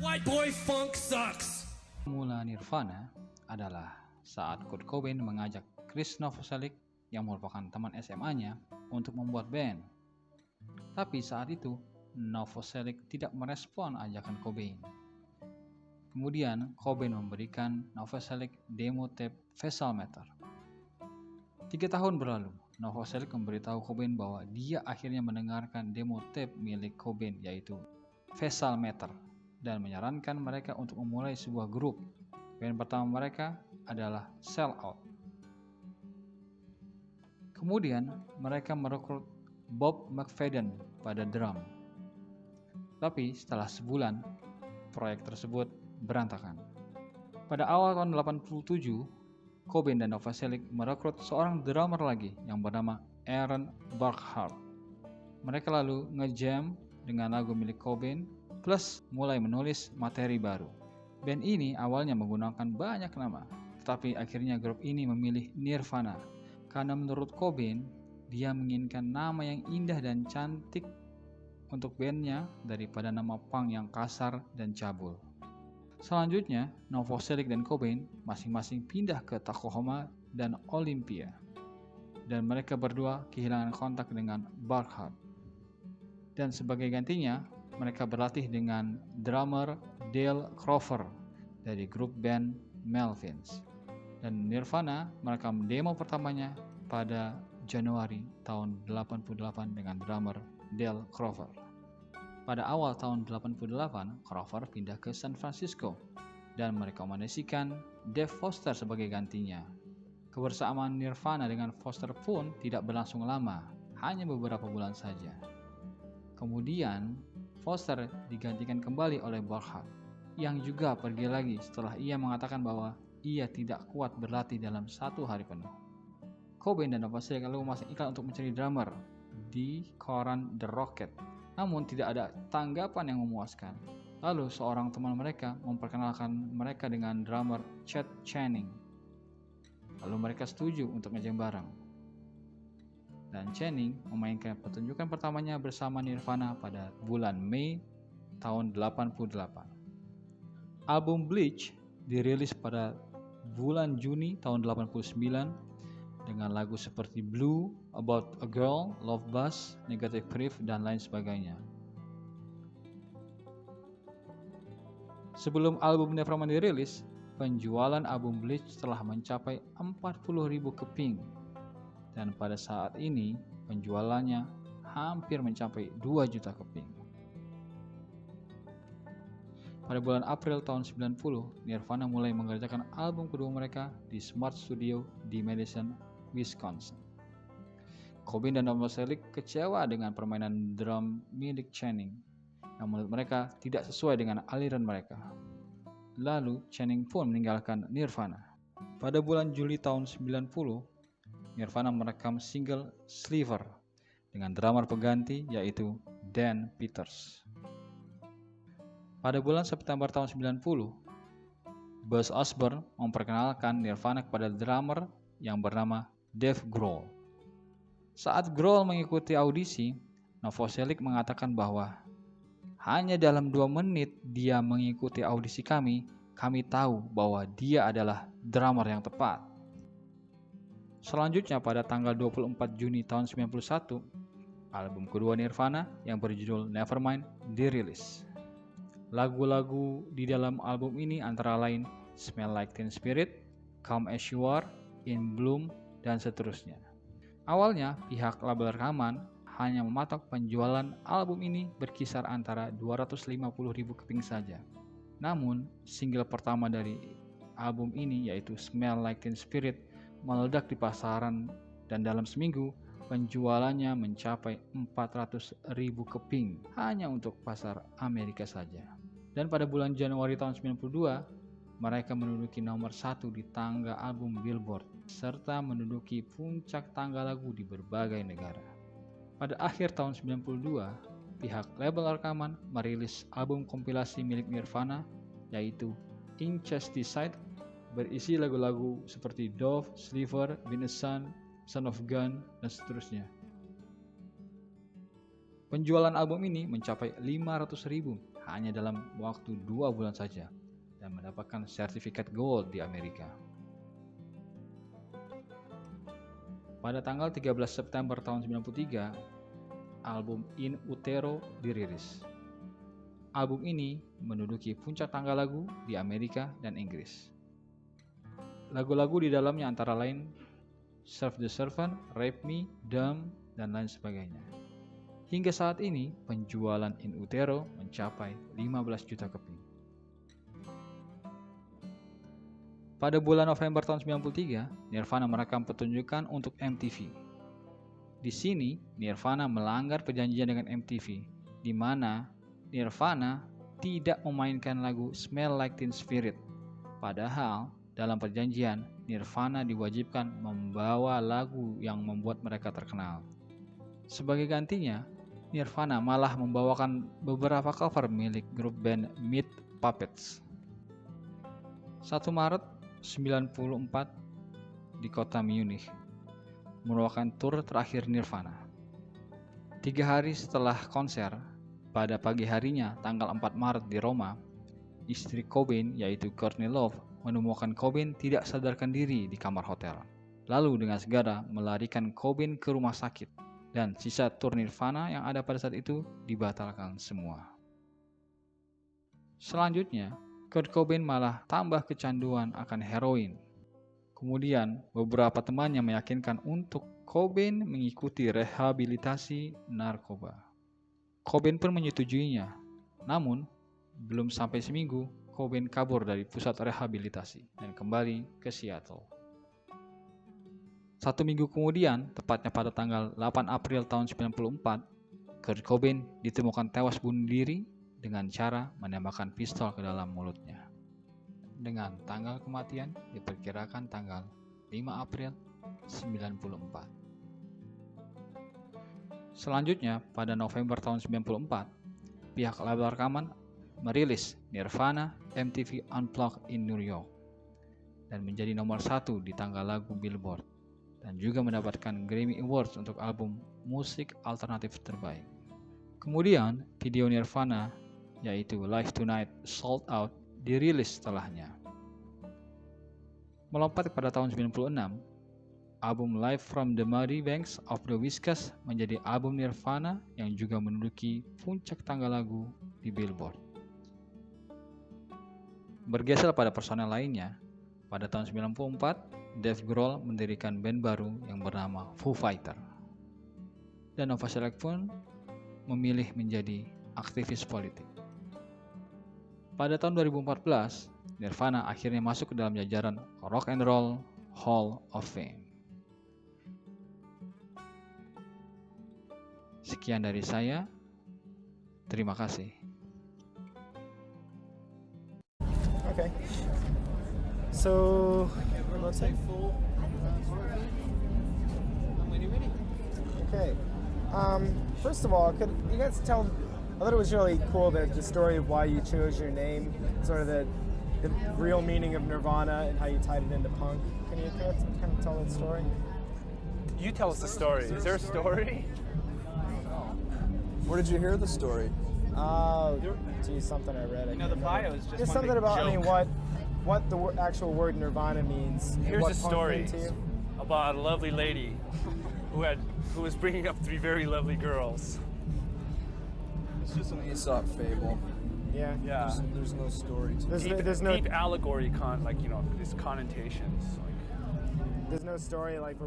White boy funk sucks. Mula Nirvana adalah saat Kurt Cobain mengajak Chris Novoselic yang merupakan teman SMA-nya untuk membuat band. Tapi saat itu Novoselic tidak merespon ajakan Cobain. Kemudian Cobain memberikan Novoselic demo tape Vessel Meter. 3 tahun berlalu, Novoselic memberitahu Cobain bahwa dia akhirnya mendengarkan demo tape milik Cobain yaitu Vessel Meter dan menyarankan mereka untuk memulai sebuah grup. Band pertama mereka adalah Sell Out. Kemudian mereka merekrut Bob McFadden pada drum. Tapi setelah sebulan, proyek tersebut berantakan. Pada awal tahun 87, Cobain dan Novoselic merekrut seorang drummer lagi yang bernama Aaron Burkhart. Mereka lalu nge-jam dengan lagu milik Cobain plus mulai menulis materi baru. Band ini awalnya menggunakan banyak nama, tetapi akhirnya grup ini memilih Nirvana karena menurut Cobain, dia menginginkan nama yang indah dan cantik untuk bandnya daripada nama punk yang kasar dan cabul. Selanjutnya, Novoselic dan Cobain masing-masing pindah ke Tacoma dan Olympia, dan mereka berdua kehilangan kontak dengan Burkhart. Dan sebagai gantinya, mereka berlatih dengan drummer Dale Crover dari grup band Melvins. Dan Nirvana merekam demo pertamanya pada Januari tahun 88 dengan drummer Dale Crover. Pada awal tahun 88, Crover pindah ke San Francisco dan merekomendasikan Dave Foster sebagai gantinya. Kebersamaan Nirvana dengan Foster pun tidak berlangsung lama, hanya beberapa bulan saja. Kemudian, Foster digantikan kembali oleh Burkhart, yang juga pergi lagi setelah ia mengatakan bahwa ia tidak kuat berlatih dalam 1 hari penuh. Cobain dan Novoselic lalu memasang iklan untuk mencari drummer di koran The Rocket, namun tidak ada tanggapan yang memuaskan. Lalu seorang teman mereka memperkenalkan mereka dengan drummer Chet Channing. Lalu mereka setuju untuk ngejam bareng. Dan Channing memainkan pertunjukan pertamanya bersama Nirvana pada bulan Mei tahun 88. Album Bleach dirilis pada bulan Juni tahun 89 dengan lagu seperti Blue, About a Girl, Love Buzz, Negative Brief, dan lain sebagainya. Sebelum album Nevermind dirilis, penjualan album Bleach telah mencapai 40.000 keping. Dan pada saat ini penjualannya hampir mencapai 2 juta keping. Pada bulan April tahun 90, Nirvana mulai mengerjakan album kedua mereka di Smart Studio di Madison, Wisconsin. Cobain dan Novoselic kecewa dengan permainan drum milik Channing yang menurut mereka tidak sesuai dengan aliran mereka. Lalu Channing pun meninggalkan Nirvana. Pada bulan Juli tahun 90, Nirvana merekam single Sliver dengan drummer pengganti yaitu Dan Peters. Pada bulan September tahun 90, Buzz Osborne memperkenalkan Nirvana kepada drummer yang bernama Dave Grohl. Saat Grohl mengikuti audisi, Novoselic mengatakan bahwa hanya dalam 2 menit dia mengikuti audisi kami tahu bahwa dia adalah drummer yang tepat. Selanjutnya pada tanggal 24 Juni tahun 91, album kedua Nirvana yang berjudul Nevermind dirilis. Lagu-lagu di dalam album ini antara lain Smell Like Teen Spirit, Come As You Are, In Bloom, dan seterusnya. Awalnya pihak label rekaman hanya mematok penjualan album ini berkisar antara 250.000 keping saja. Namun single pertama dari album ini yaitu Smell Like Teen Spirit meledak di pasaran dan dalam seminggu penjualannya mencapai 400.000 keping hanya untuk pasar Amerika saja. Dan pada bulan Januari tahun 92, mereka menduduki nomor 1 di tangga album Billboard serta menduduki puncak tangga lagu di berbagai negara. Pada akhir tahun 92, pihak label rekaman merilis album kompilasi milik Nirvana yaitu Incesticide berisi lagu-lagu seperti Dove, Sliver, Been a Son of Gun, dan seterusnya. Penjualan album ini mencapai 500.000 hanya dalam waktu 2 bulan saja dan mendapatkan sertifikat gold di Amerika. Pada tanggal 13 September tahun 1993, album In Utero dirilis. Album ini menduduki puncak tangga lagu di Amerika dan Inggris. Lagu-lagu di dalamnya antara lain Serve the Servant, Rape Me, Dumb, dan lain sebagainya. Hingga saat ini, penjualan In Utero mencapai 15 juta keping. Pada bulan November tahun 1993, Nirvana merekam pertunjukan untuk MTV. Di sini, Nirvana melanggar perjanjian dengan MTV, di mana Nirvana tidak memainkan lagu Smell Like Teen Spirit. Padahal, dalam perjanjian, Nirvana diwajibkan membawa lagu yang membuat mereka terkenal. Sebagai gantinya, Nirvana malah membawakan beberapa cover milik grup band Meat Puppets. 1 Maret 1994 di kota Munich merupakan tur terakhir Nirvana. 3 hari setelah konser, pada pagi harinya tanggal 4 Maret di Roma, istri Cobain yaitu Courtney Love menemukan Cobain tidak sadarkan diri di kamar hotel. Lalu dengan segera melarikan Cobain ke rumah sakit. Dan sisa tur Nirvana yang ada pada saat itu dibatalkan semua. Selanjutnya, Kurt Cobain malah tambah kecanduan akan heroin. Kemudian, beberapa temannya meyakinkan untuk Cobain mengikuti rehabilitasi narkoba. Cobain pun menyetujuinya. Namun, belum sampai seminggu, Cobain kabur dari pusat rehabilitasi dan kembali ke Seattle. 1 minggu kemudian, tepatnya pada tanggal 8 April tahun 1994, Kurt Cobain ditemukan tewas bunuh diri dengan cara menembakkan pistol ke dalam mulutnya. Dengan tanggal kematian diperkirakan tanggal 5 April 1994. Selanjutnya, pada November tahun 1994, pihak label rekaman merilis Nirvana MTV Unplugged in New York dan menjadi nomor 1 di tangga lagu Billboard. Dan juga mendapatkan Grammy Awards untuk album musik alternatif terbaik. Kemudian, video Nirvana yaitu Live Tonight Sold Out dirilis setelahnya. Melompat pada tahun 96, album Live from the Muddy Banks of the Whiskas menjadi album Nirvana yang juga menduduki puncak tangga lagu di Billboard. Bergeser pada personel lainnya, pada tahun 94, Dave Grohl mendirikan band baru yang bernama Foo Fighter. Dan Novoselic pun memilih menjadi aktivis politik. Pada tahun 2014, Nirvana akhirnya masuk ke dalam jajaran Rock and Roll Hall of Fame. Sekian dari saya. Terima kasih. Okay. So, let's say okay. First of all, could you guys tell? I thought it was really cool the story of why you chose your name, sort of the real meaning of Nirvana and how you tied it into punk. Can you kind of tell that story? You tell us the story. Is there a story? Where did you hear the story? Geez, something I read. The bio is just something about what the actual word Nirvana means. Here's what a punk story meant to you. about a lovely lady who was bringing up 3 very lovely girls. It's just an Aesop fable. Yeah. Yeah. There's no story to it. There's no deep allegory these connotations. there's no story like.